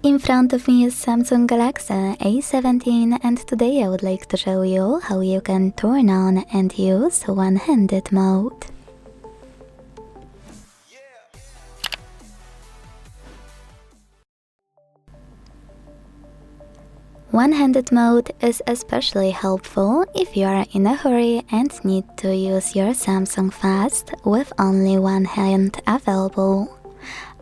In front of me is Samsung Galaxy A17 and today I would like to show you how you can turn on and use one-handed mode. One-handed mode is especially helpful if you are in a hurry and need to use your Samsung fast with only one hand available.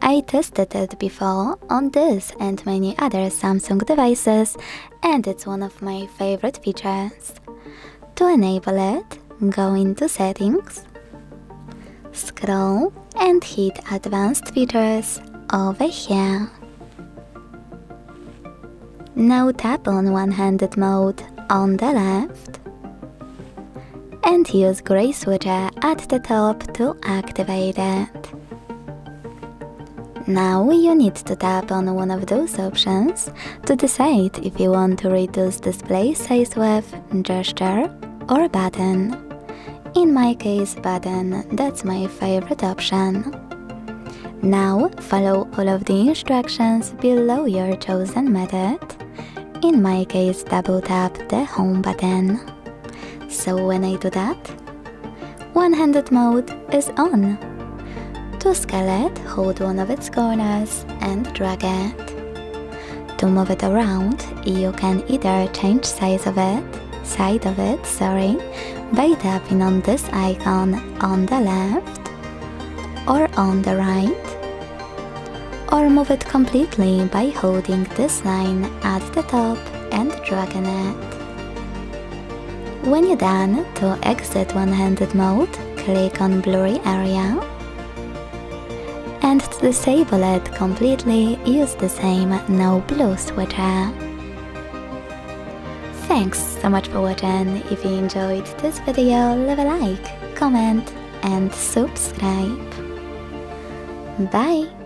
I tested it before on this and many other Samsung devices and it's one of my favorite features. To enable it, go into Settings, scroll and hit Advanced Features over here. Now tap on one-handed mode on the left and use gray switcher at the top to activate it. Now you need to tap on one of those options to decide if you want to reduce display size with gesture or button. In my case, button, that's my favorite option. Now follow all of the instructions below your chosen method. In my case, double tap the home button. So when I do that, one-handed mode is on. To scale it, hold one of its corners and drag it. To move it around, you can either change side of it, by tapping on this icon on the left or on the right, or move it completely by holding this line at the top and dragging it. When you're done, to exit one-handed mode, click on blurry area. And to disable it completely, use the same no blue switcher. Thanks so much for watching. If you enjoyed this video, leave a like, comment and subscribe. Bye!